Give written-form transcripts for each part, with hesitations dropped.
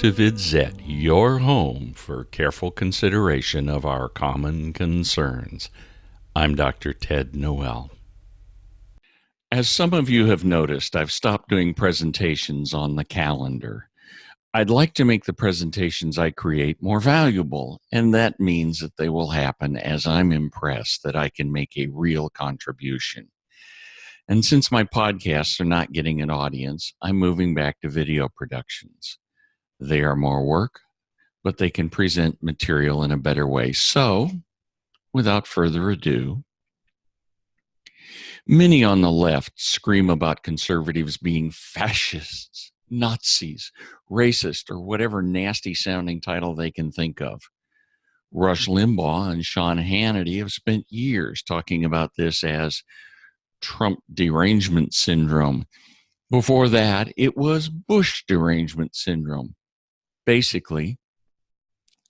Perspectives at your home for careful consideration of our common concerns. I'm Dr. Ted Noel. As some of you have noticed, I've stopped doing presentations on the calendar. I'd like to make the presentations I create more valuable, and that means that they will happen as I'm impressed that I can make a real contribution. And since my podcasts are not getting an audience, I'm moving back to video productions. They are more work, but they can present material in a better way. So, without further ado, many on the left scream about conservatives being fascists, Nazis, racist, or whatever nasty sounding title they can think of. Rush Limbaugh and Sean Hannity have spent years talking about this as Trump derangement syndrome. Before that, it was Bush derangement syndrome. Basically,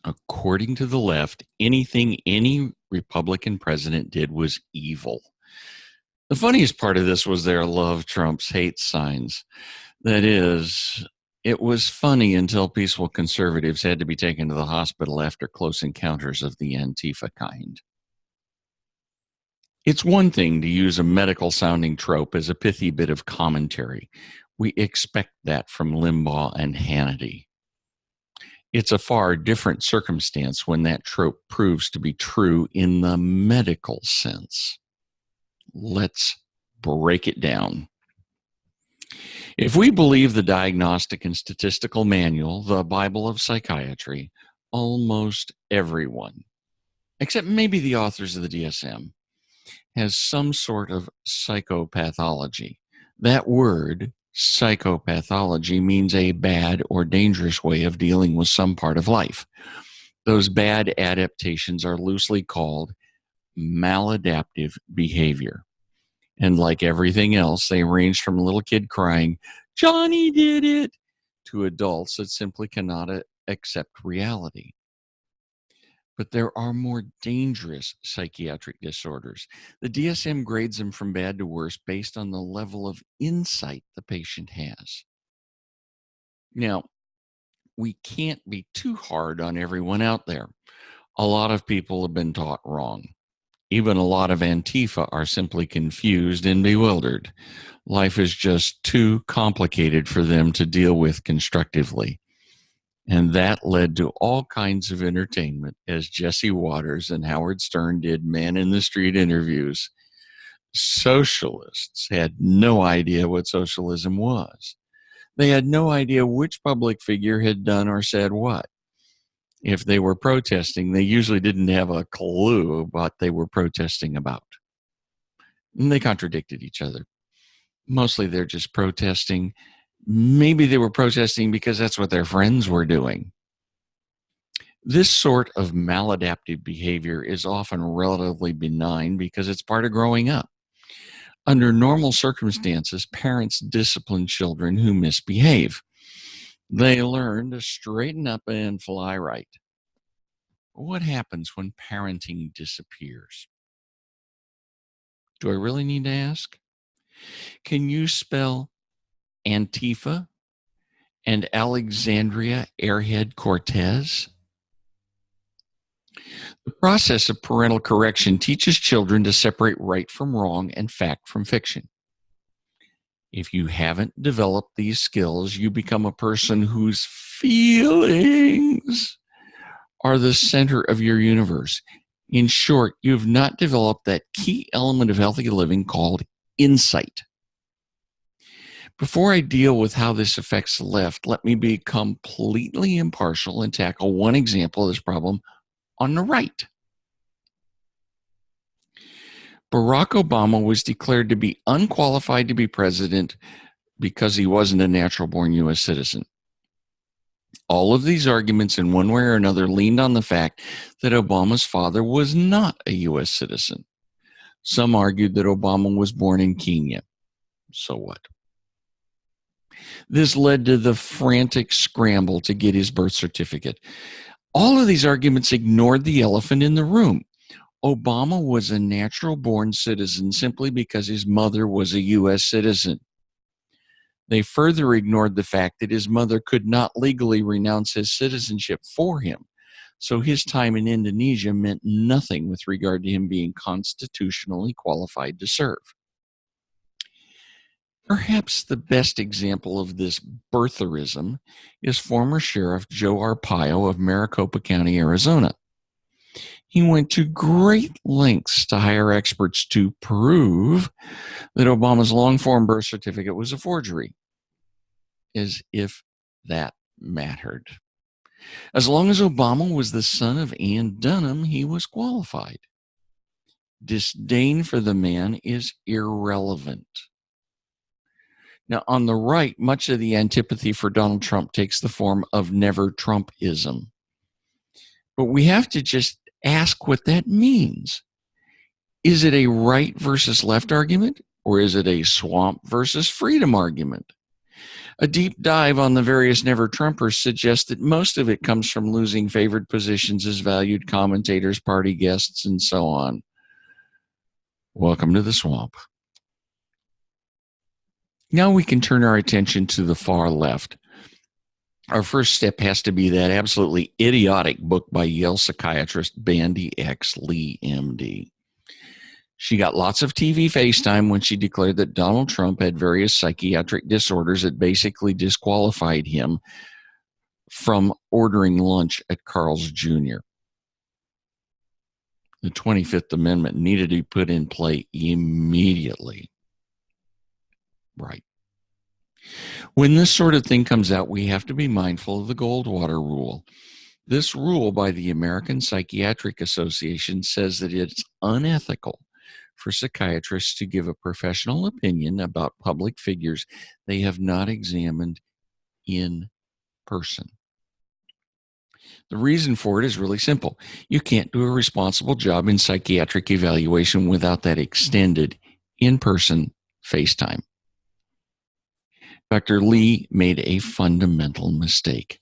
according to the left, anything any Republican president did was evil. The funniest part of this was their love Trump's hate signs. That is, it was funny until peaceful conservatives had to be taken to the hospital after close encounters of the Antifa kind. It's one thing to use a medical-sounding trope as a pithy bit of commentary. We expect that from Limbaugh and Hannity. It's a far different circumstance when that trope proves to be true in the medical sense. Let's break it down. If we believe the Diagnostic and Statistical Manual, the Bible of Psychiatry, almost everyone, except maybe the authors of the DSM, has some sort of psychopathology. That word, psychopathology, means a bad or dangerous way of dealing with some part of life. Those bad adaptations are loosely called maladaptive behavior. And like everything else, they range from a little kid crying, "Johnny did it," to adults that simply cannot accept reality. But there are more dangerous psychiatric disorders. The DSM grades them from bad to worse based on the level of insight the patient has. Now, we can't be too hard on everyone out there. A lot of people have been taught wrong. Even a lot of Antifa are simply confused and bewildered. Life is just too complicated for them to deal with constructively. And that led to all kinds of entertainment as Jesse Waters and Howard Stern did man in the street interviews. Socialists had no idea what socialism was. They had no idea which public figure had done or said what. If they were protesting, they usually didn't have a clue what they were protesting about. And they contradicted each other. Mostly they're just protesting. Maybe they were protesting because that's what their friends were doing. This sort of maladaptive behavior is often relatively benign because it's part of growing up. Under normal circumstances, parents discipline children who misbehave. They learn to straighten up and fly right. What happens when parenting disappears? Do I really need to ask? Can you spell Antifa and Alexandria Airhead Cortez? The process of parental correction teaches children to separate right from wrong and fact from fiction. If you haven't developed these skills, you become a person whose feelings are the center of your universe. In short, you've not developed that key element of healthy living called insight. Before I deal with how this affects the left, let me be completely impartial and tackle one example of this problem on the right. Barack Obama was declared to be unqualified to be president because he wasn't a natural-born U.S. citizen. All of these arguments, in one way or another, leaned on the fact that Obama's father was not a U.S. citizen. Some argued that Obama was born in Kenya. So what? This led to the frantic scramble to get his birth certificate. All of these arguments ignored the elephant in the room. Obama was a natural-born citizen simply because his mother was a U.S. citizen. They further ignored the fact that his mother could not legally renounce his citizenship for him, so his time in Indonesia meant nothing with regard to him being constitutionally qualified to serve. Perhaps the best example of this birtherism is former Sheriff Joe Arpaio of Maricopa County, Arizona. He went to great lengths to hire experts to prove that Obama's long-form birth certificate was a forgery, as if that mattered. As long as Obama was the son of Ann Dunham, he was qualified. Disdain for the man is irrelevant. Now, on the right, much of the antipathy for Donald Trump takes the form of never Trumpism. But we have to just ask what that means. Is it a right versus left argument, or is it a swamp versus freedom argument? A deep dive on the various never Trumpers suggests that most of it comes from losing favored positions as valued commentators, party guests, and so on. Welcome to the swamp. Now we can turn our attention to the far left. Our first step has to be that absolutely idiotic book by Yale psychiatrist Bandy X. Lee, MD. She got lots of TV FaceTime when she declared that Donald Trump had various psychiatric disorders that basically disqualified him from ordering lunch at Carl's Jr. The 25th Amendment needed to be put in play immediately. Right. When this sort of thing comes out, we have to be mindful of the Goldwater rule. This rule by the American Psychiatric Association says that it's unethical for psychiatrists to give a professional opinion about public figures they have not examined in person. The reason for it is really simple. You can't do a responsible job in psychiatric evaluation without that extended in-person FaceTime. Dr. Lee made a fundamental mistake.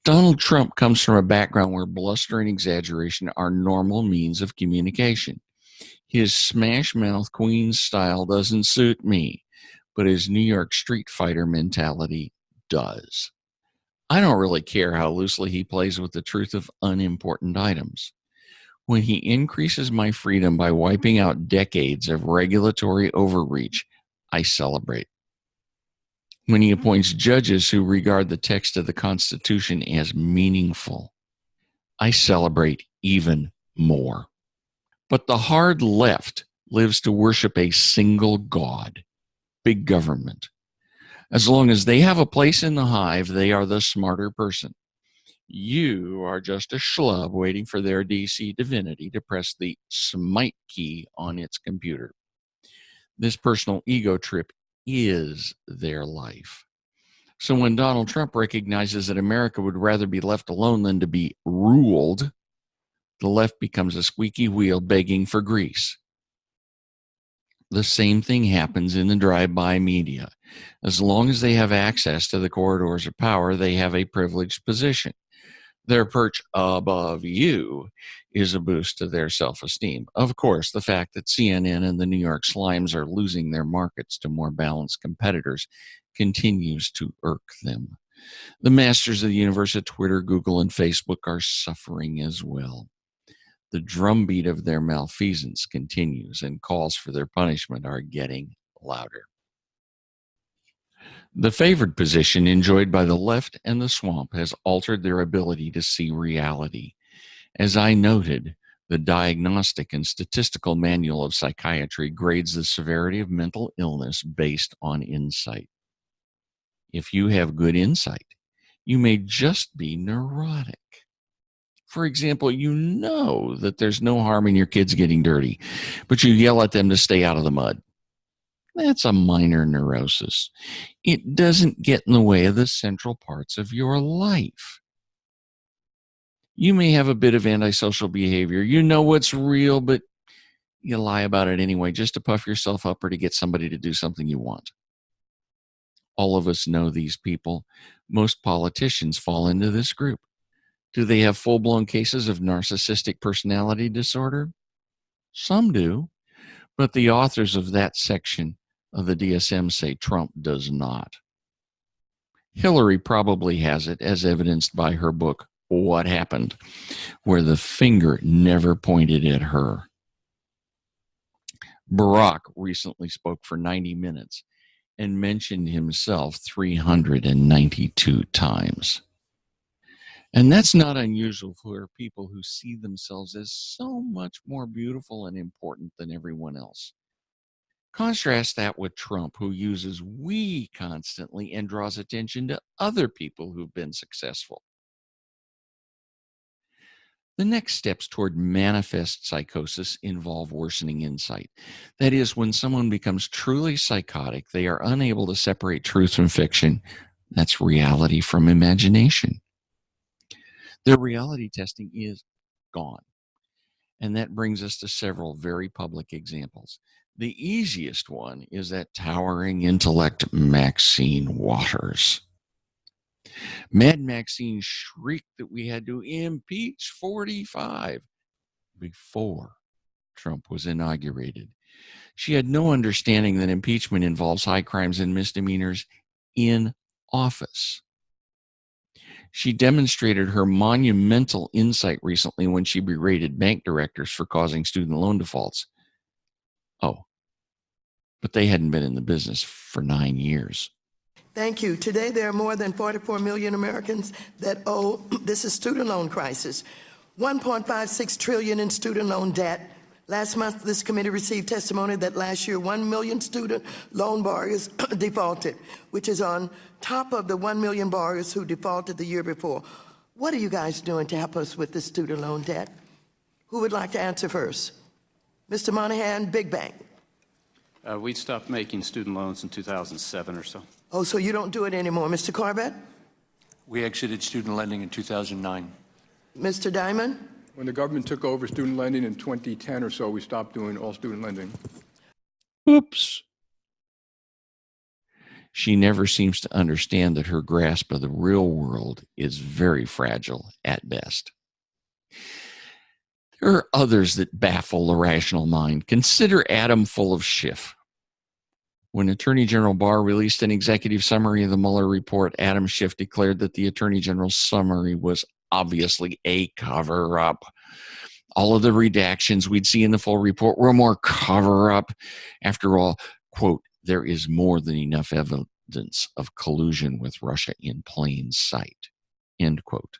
Donald Trump comes from a background where bluster and exaggeration are normal means of communication. His smash mouth queen style doesn't suit me, but his New York street fighter mentality does. I don't really care how loosely he plays with the truth of unimportant items. When he increases my freedom by wiping out decades of regulatory overreach, I celebrate. When he appoints judges who regard the text of the Constitution as meaningful, I celebrate even more. But the hard left lives to worship a single God, big government. As long as they have a place in the hive, they are the smarter person. You are just a schlub waiting for their DC divinity to press the smite key on its computer. This personal ego trip is their life. So when Donald Trump recognizes that America would rather be left alone than to be ruled, the left becomes a squeaky wheel begging for grease. The same thing happens in the drive-by media. As long as they have access to the corridors of power, they have a privileged position. Their perch above you is a boost to their self-esteem. Of course, the fact that CNN and the New York Slimes are losing their markets to more balanced competitors continues to irk them. The masters of the universe at Twitter, Google, and Facebook are suffering as well. The drumbeat of their malfeasance continues, and calls for their punishment are getting louder. The favored position enjoyed by the left and the swamp has altered their ability to see reality. As I noted, the Diagnostic and Statistical Manual of Psychiatry grades the severity of mental illness based on insight. If you have good insight, you may just be neurotic. For example, you know that there's no harm in your kids getting dirty, but you yell at them to stay out of the mud. That's a minor neurosis. It doesn't get in the way of the central parts of your life. You may have a bit of antisocial behavior. You know what's real, but you lie about it anyway, just to puff yourself up or to get somebody to do something you want. All of us know these people. Most politicians fall into this group. Do they have full-blown cases of narcissistic personality disorder? Some do, but the authors of that section of the DSM say Trump does not. Hillary probably has it, as evidenced by her book, What Happened, where the finger never pointed at her. Barack recently spoke for 90 minutes and mentioned himself 392 times. And that's not unusual for people who see themselves as so much more beautiful and important than everyone else. Contrast that with Trump, who uses we constantly and draws attention to other people who've been successful. The next steps toward manifest psychosis involve worsening insight. That is, when someone becomes truly psychotic, they are unable to separate truth from fiction. That's reality from imagination. Their reality testing is gone. And that brings us to several very public examples. The easiest one is that towering intellect, Maxine Waters. Mad Maxine shrieked that we had to impeach 45 before Trump was inaugurated. She had no understanding that impeachment involves high crimes and misdemeanors in office. She demonstrated her monumental insight recently when she berated bank directors for causing student loan defaults. Oh, but they hadn't been in the business for 9 years. Thank you. Today, there are more than 44 million Americans that owe, this is student loan crisis, $1.56 trillion in student loan debt. Last month, this committee received testimony that last year, 1 million student loan borrowers defaulted, which is on top of the 1 million borrowers who defaulted the year before. What are you guys doing to help us with the student loan debt? Who would like to answer first? Mr. Monahan, Big Bank. We stopped making student loans in 2007 or so. Oh, so you don't do it anymore. Mr. Corbett? We exited student lending in 2009. Mr. Diamond? When the government took over student lending in 2010 or so, we stopped doing all student lending. Oops. She never seems to understand that her grasp of the real world is very fragile at best. There are others that baffle the rational mind. Consider Adam full of Schiff. When Attorney General Barr released an executive summary of the Mueller report, Adam Schiff declared that the Attorney General's summary was obviously a cover-up. All of the redactions we'd see in the full report were more cover-up. After all, quote, there is more than enough evidence of collusion with Russia in plain sight, end quote.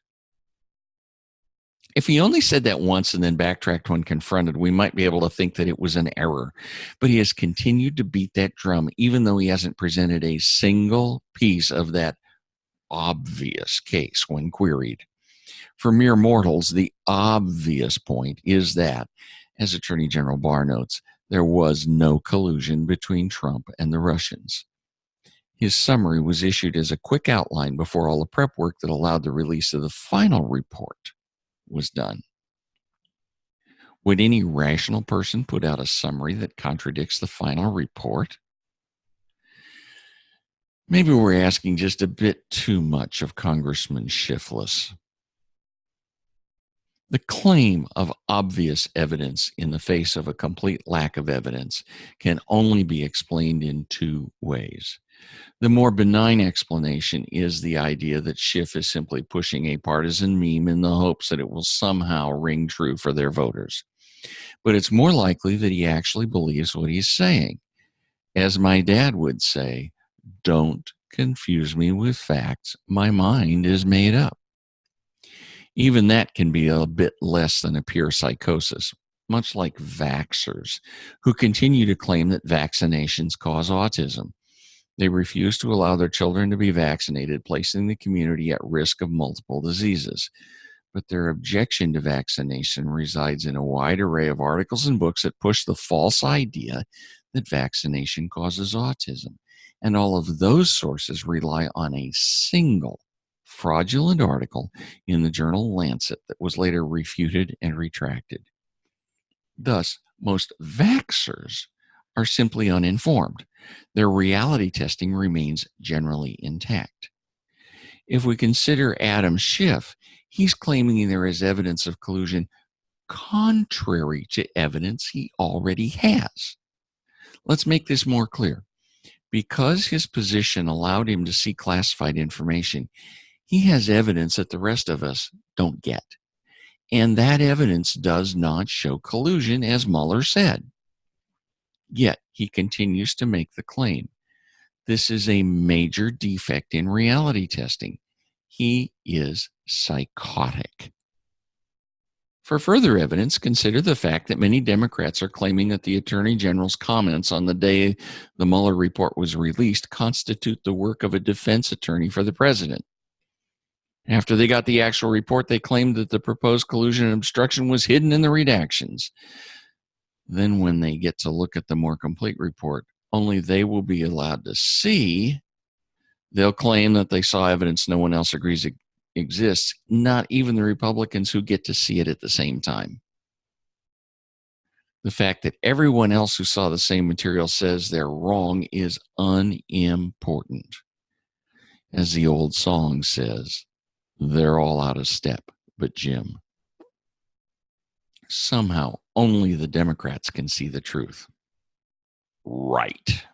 If he only said that once and then backtracked when confronted, we might be able to think that it was an error. But he has continued to beat that drum, even though he hasn't presented a single piece of that obvious case when queried. For mere mortals, the obvious point is that, as Attorney General Barr notes, there was no collusion between Trump and the Russians. His summary was issued as a quick outline before all the prep work that allowed the release of the final report was done. Would any rational person put out a summary that contradicts the final report? Maybe we're asking just a bit too much of Congressman Schiffless. The claim of obvious evidence in the face of a complete lack of evidence can only be explained in two ways. The more benign explanation is the idea that Schiff is simply pushing a partisan meme in the hopes that it will somehow ring true for their voters. But it's more likely that he actually believes what he's saying. As my dad would say, don't confuse me with facts. My mind is made up. Even that can be a bit less than a pure psychosis, much like vaxxers, who continue to claim that vaccinations cause autism. They refuse to allow their children to be vaccinated, placing the community at risk of multiple diseases. But their objection to vaccination resides in a wide array of articles and books that push the false idea that vaccination causes autism. And all of those sources rely on a single fraudulent article in the journal Lancet that was later refuted and retracted. Thus, most vaxxers are simply uninformed. Their reality testing remains generally intact. If we consider Adam Schiff, he's claiming there is evidence of collusion contrary to evidence he already has. Let's make this more clear. Because his position allowed him to see classified information, he has evidence that the rest of us don't get. And that evidence does not show collusion, as Mueller said. Yet he continues to make the claim. This is a major defect in reality testing. He is psychotic. For further evidence, consider the fact that many Democrats are claiming that the Attorney General's comments on the day the Mueller report was released constitute the work of a defense attorney for the president. After they got the actual report, they claimed that the proposed collusion and obstruction was hidden in the redactions. Then when they get to look at the more complete report, only they will be allowed to see, they'll claim that they saw evidence no one else agrees exists, not even the Republicans who get to see it at the same time. The fact that everyone else who saw the same material says they're wrong is unimportant. As the old song says, they're all out of step but Jim. Somehow, only the Democrats can see the truth. Right.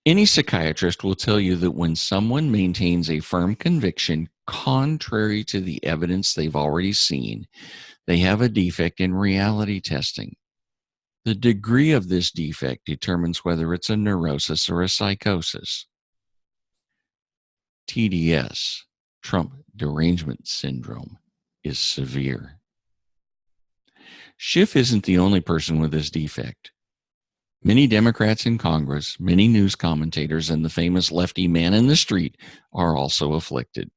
Any psychiatrist will tell you that when someone maintains a firm conviction contrary to the evidence they've already seen, they have a defect in reality testing. The degree of this defect determines whether it's a neurosis or a psychosis. TDS, Trump Derangement Syndrome, is severe. Schiff isn't the only person with this defect. Many Democrats in Congress, many news commentators, and the famous lefty man in the street are also afflicted.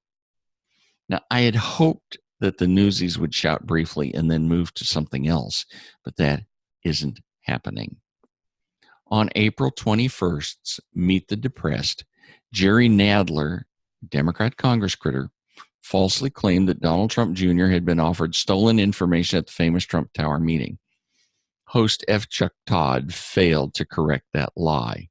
Now, I had hoped that the newsies would shout briefly and then move to something else, but that isn't happening. On April 21st's Meet the Depressed, Jerry Nadler, Democrat Congress critter, falsely claimed that Donald Trump Jr. had been offered stolen information at the famous Trump Tower meeting. Host F. Chuck Todd failed to correct that lie.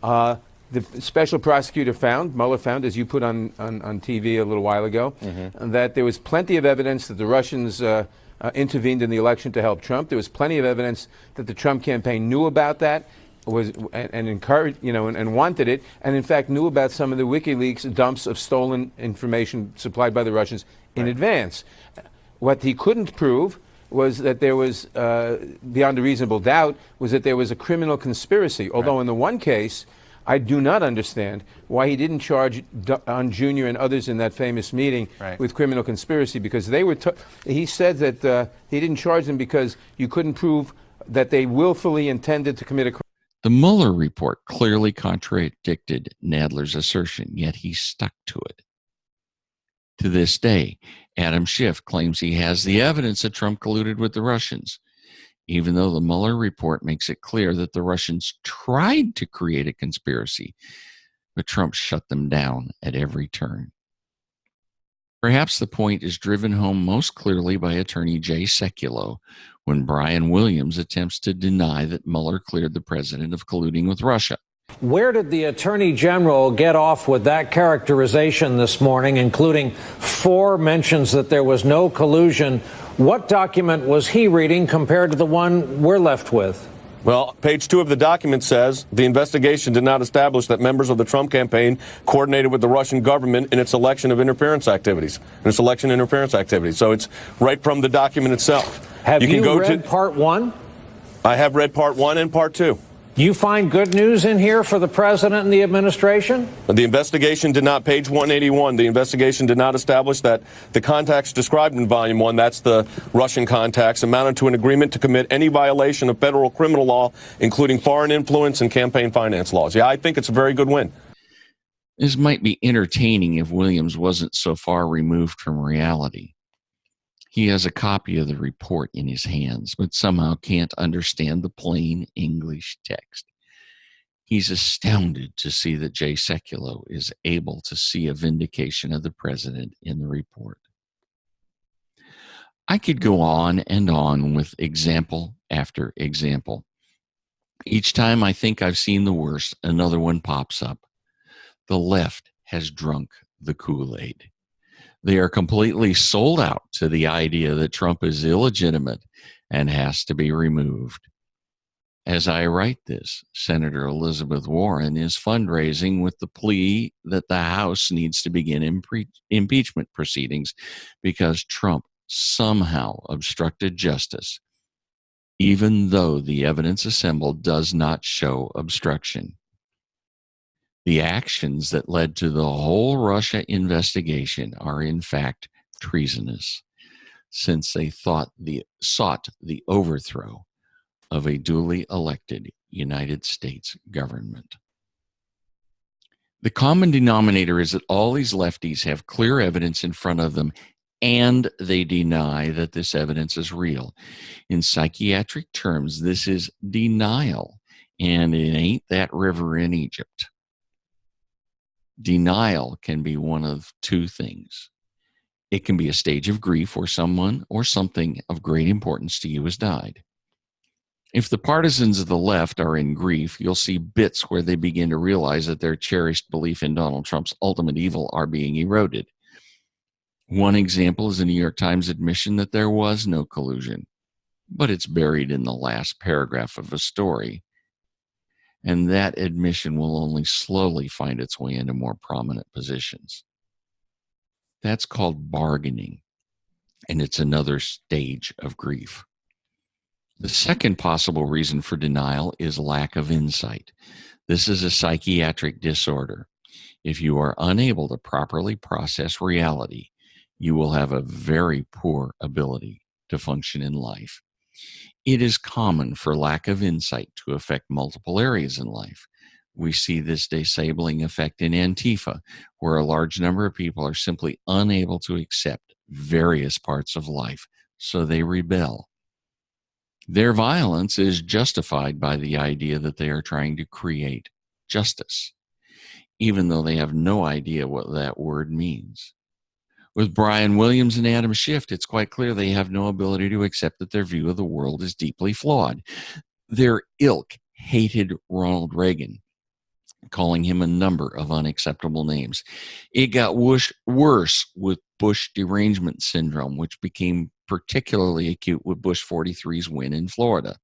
The special prosecutor found, Mueller found, as you put on TV a little while ago, that there was plenty of evidence that the Russians intervened in the election to help Trump. There was plenty of evidence that the Trump campaign knew about that, and encouraged, and wanted it, and in fact knew about some of the WikiLeaks dumps of stolen information supplied by the Russians in advance. What he couldn't prove was that there was, beyond a reasonable doubt, was that there was a criminal conspiracy. Although in the one case, I do not understand why he didn't charge Don Jr. and others in that famous meeting with criminal conspiracy, because they were. He said that he didn't charge them because you couldn't prove that they willfully intended to commit a crime. The Mueller report clearly contradicted Nadler's assertion, yet he stuck to it. To this day, Adam Schiff claims he has the evidence that Trump colluded with the Russians, even though the Mueller report makes it clear that the Russians tried to create a conspiracy, but Trump shut them down at every turn. Perhaps the point is driven home most clearly by attorney Jay Sekulow when Brian Williams attempts to deny that Mueller cleared the president of colluding with Russia. Where did the Attorney General get off with that characterization this morning, including 4 mentions that there was no collusion? What document was he reading compared to the one we're left with? Well, page 2 of the document says the investigation did not establish that members of the Trump campaign coordinated with the Russian government in its election interference activities. So it's right from the document itself. Have you read part 1? I have read part 1 and part 2. You find good news in here for the president and the administration? The investigation did not, page 181, the investigation did not establish that the contacts described in volume 1, that's the Russian contacts, amounted to an agreement to commit any violation of federal criminal law, including foreign influence and campaign finance laws. Yeah, I think it's a very good win. This might be entertaining if Williams wasn't so far removed from reality. He has a copy of the report in his hands, but somehow can't understand the plain English text. He's astounded to see that Jay Sekulow is able to see a vindication of the president in the report. I could go on and on with example after example. Each time I think I've seen the worst, another one pops up. The left has drunk the Kool-Aid. They are completely sold out to the idea that Trump is illegitimate and has to be removed. as I write this, Senator Elizabeth Warren is fundraising with the plea that the House needs to begin impeachment proceedings because Trump somehow obstructed justice, even though the evidence assembled does not show obstruction. The actions that led to the whole Russia investigation are in fact treasonous, since they sought the overthrow of a duly elected United States government. The common denominator is that all these lefties have clear evidence in front of them, and they deny that this evidence is real. In psychiatric terms, this is denial, and it ain't that river in Egypt. Denial can be one of two things. It can be a stage of grief where someone or something of great importance to you has died. If the partisans of the left are in grief, you'll see bits where they begin to realize that their cherished belief in Donald Trump's ultimate evil are being eroded. One example is the New York Times admission that there was no collusion, but it's buried in the last paragraph of a story. And that admission will only slowly find its way into more prominent positions. That's called bargaining, and it's another stage of grief. The second possible reason for denial is lack of insight. This is a psychiatric disorder. If you are unable to properly process reality, you will have a very poor ability to function in life. It is common for lack of insight to affect multiple areas in life. We see this disabling effect in Antifa, where a large number of people are simply unable to accept various parts of life, so they rebel. Their violence is justified by the idea that they are trying to create justice, even though they have no idea what that word means. With Brian Williams and Adam Schiff, it's quite clear they have no ability to accept that their view of the world is deeply flawed. Their ilk hated Ronald Reagan, calling him a number of unacceptable names. It got worse with Bush derangement syndrome, which became particularly acute with Bush 43's win in Florida.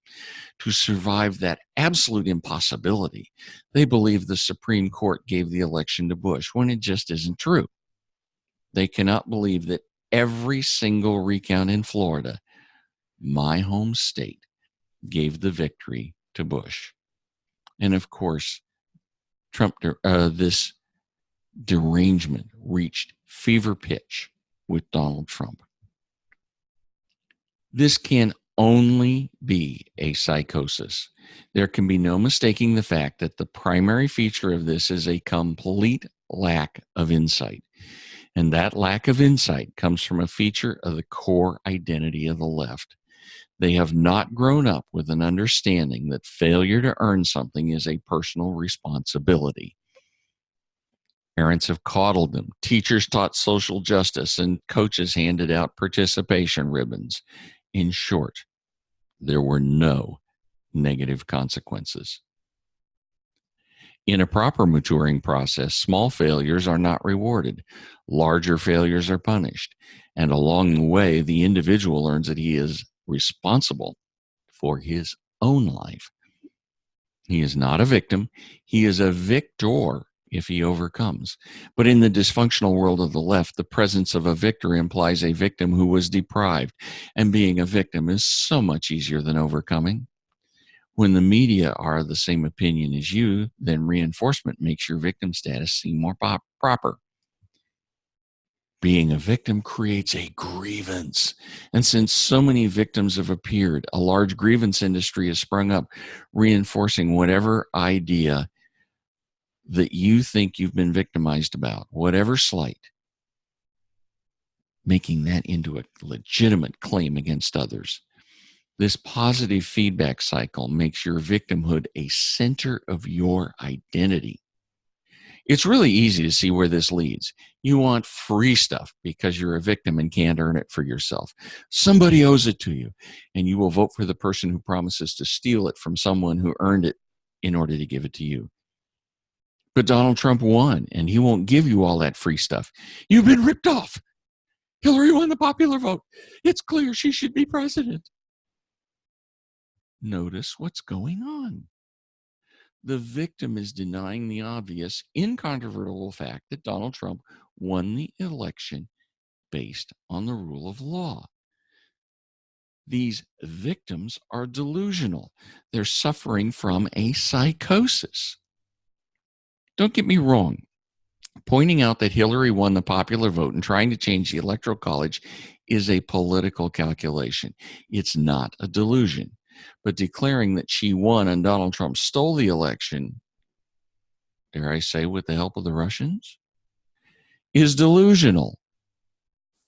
To survive that absolute impossibility, they believe the Supreme Court gave the election to Bush, when it just isn't true. They cannot believe that every single recount in Florida, my home state, gave the victory to Bush. And of course, this derangement reached fever pitch with Donald Trump. This can only be a psychosis. There can be no mistaking the fact that the primary feature of this is a complete lack of insight. And that lack of insight comes from a feature of the core identity of the left. They have not grown up with an understanding that failure to earn something is a personal responsibility. Parents have coddled them, teachers taught social justice, and coaches handed out participation ribbons. In short, there were no negative consequences. In a proper maturing process, small failures are not rewarded. Larger failures are punished. And along the way, the individual learns that he is responsible for his own life. He is not a victim. He is a victor if he overcomes. But in the dysfunctional world of the left, the presence of a victor implies a victim who was deprived. And being a victim is so much easier than overcoming. When the media are the same opinion as you, then reinforcement makes your victim status seem more proper. Being a victim creates a grievance. And since so many victims have appeared, a large grievance industry has sprung up, reinforcing whatever idea that you think you've been victimized about, whatever slight, making that into a legitimate claim against others. This positive feedback cycle makes your victimhood a center of your identity. It's really easy to see where this leads. You want free stuff because you're a victim and can't earn it for yourself. Somebody owes it to you, and you will vote for the person who promises to steal it from someone who earned it in order to give it to you. But Donald Trump won, and he won't give you all that free stuff. You've been ripped off. Hillary won the popular vote. It's clear she should be president. Notice what's going on. The victim is denying the obvious, incontrovertible fact that Donald Trump won the election based on the rule of law. These victims are delusional. They're suffering from a psychosis. Don't get me wrong. Pointing out that Hillary won the popular vote and trying to change the Electoral College is a political calculation. It's not a delusion. But declaring that she won and Donald Trump stole the election, dare I say, with the help of the Russians, is delusional.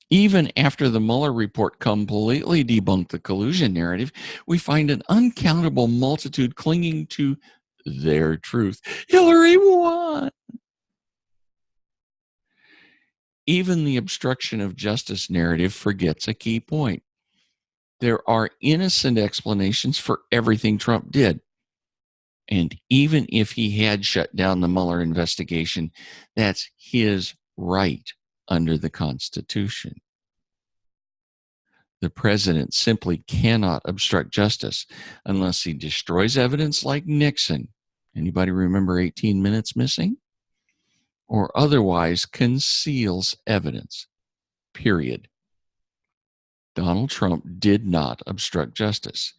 Even after the Mueller report completely debunked the collusion narrative, we find an uncountable multitude clinging to their truth. Hillary won. Even the obstruction of justice narrative forgets a key point. There are innocent explanations for everything Trump did. And even if he had shut down the Mueller investigation, that's his right under the Constitution. The president simply cannot obstruct justice unless he destroys evidence like Nixon. Anybody remember 18 minutes missing? Or otherwise conceals evidence, period. Donald Trump did not obstruct justice.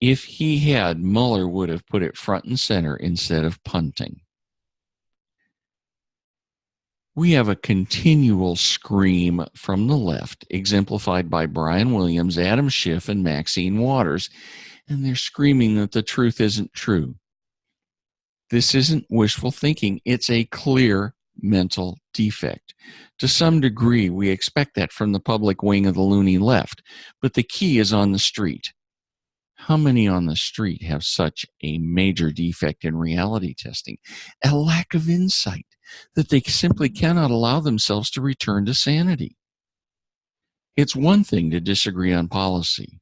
If he had, Mueller would have put it front and center instead of punting. We have a continual scream from the left, exemplified by Brian Williams, Adam Schiff, and Maxine Waters, and they're screaming that the truth isn't true. This isn't wishful thinking. It's a clear mental defect. To some degree, we expect that from the public wing of the loony left, but the key is on the street. How many on the street have such a major defect in reality testing, a lack of insight, that they simply cannot allow themselves to return to sanity? It's one thing to disagree on policy.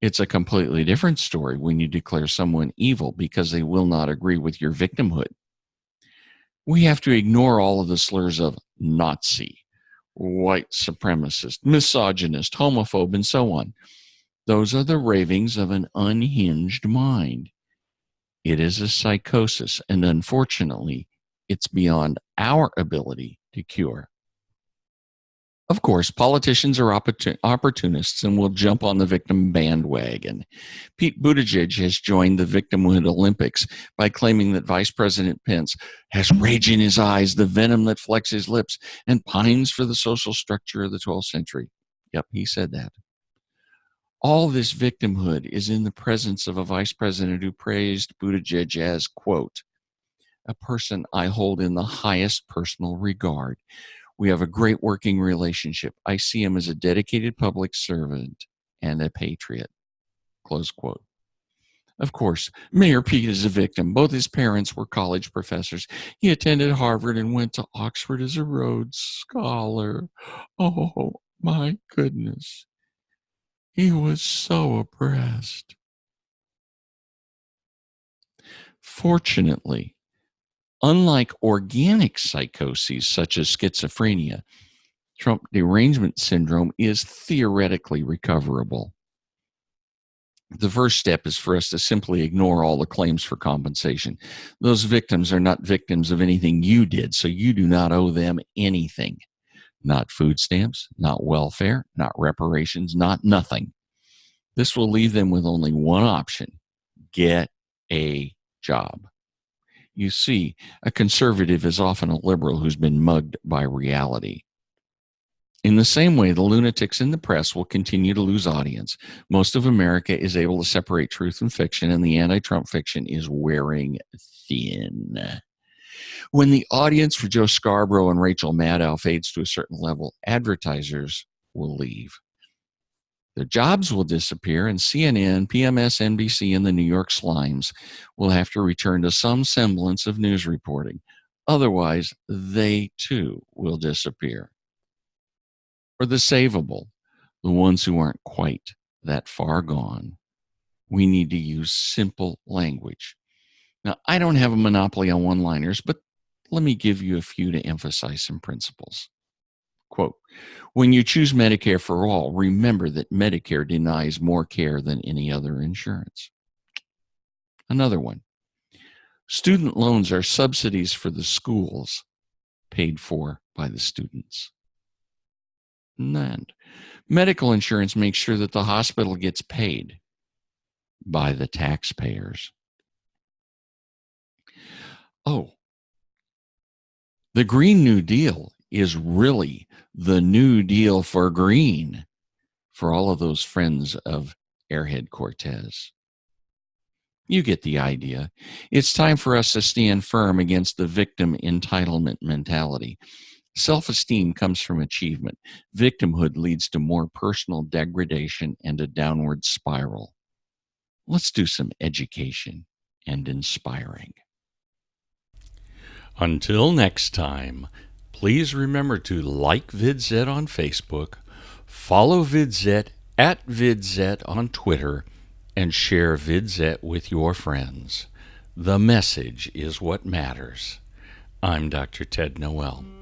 It's a completely different story when you declare someone evil because they will not agree with your victimhood. We have to ignore all of the slurs of Nazi, white supremacist, misogynist, homophobe, and so on. Those are the ravings of an unhinged mind. It is a psychosis, and unfortunately, it's beyond our ability to cure. Of course, politicians are opportunists and will jump on the victim bandwagon. Pete Buttigieg has joined the Victimhood Olympics by claiming that Vice President Pence has rage in his eyes, the venom that flecks his lips, and pines for the social structure of the 12th century. Yep, he said that. All this victimhood is in the presence of a vice president who praised Buttigieg as, quote, a person I hold in the highest personal regard. We have a great working relationship. I see him as a dedicated public servant and a patriot, close quote. Of course, Mayor Pete is a victim. Both his parents were college professors. He attended Harvard and went to Oxford as a Rhodes Scholar. Oh, my goodness. He was so oppressed. Fortunately, unlike organic psychoses such as schizophrenia, Trump derangement syndrome is theoretically recoverable. The first step is for us to simply ignore all the claims for compensation. Those victims are not victims of anything you did, so you do not owe them anything. Not food stamps, not welfare, not reparations, not nothing. This will leave them with only one option: get a job. You see, a conservative is often a liberal who's been mugged by reality. In the same way, the lunatics in the press will continue to lose audience. Most of America is able to separate truth from fiction, and the anti-Trump fiction is wearing thin. When the audience for Joe Scarborough and Rachel Maddow fades to a certain level, advertisers will leave. Their jobs will disappear, and CNN, PMS, NBC, and the New York Slimes will have to return to some semblance of news reporting. Otherwise, they too will disappear. For the savable, the ones who aren't quite that far gone, we need to use simple language. Now, I don't have a monopoly on one-liners, but let me give you a few to emphasize some principles. Quote, when you choose Medicare for all, remember that Medicare denies more care than any other insurance. Another one. Student loans are subsidies for the schools paid for by the students. And medical insurance makes sure that the hospital gets paid by the taxpayers. Oh, the Green New Deal is really the New Deal for green for all of those friends of Airhead Cortez. You get the idea. It's time for us to stand firm against the victim entitlement mentality. Self-esteem comes from achievement. Victimhood leads to more personal degradation and a downward spiral. Let's do some education and inspiring. Until next time, please remember to like VidZet on Facebook, follow VidZet at VidZet on Twitter, and share VidZet with your friends. The message is what matters. I'm Dr. Ted Noel.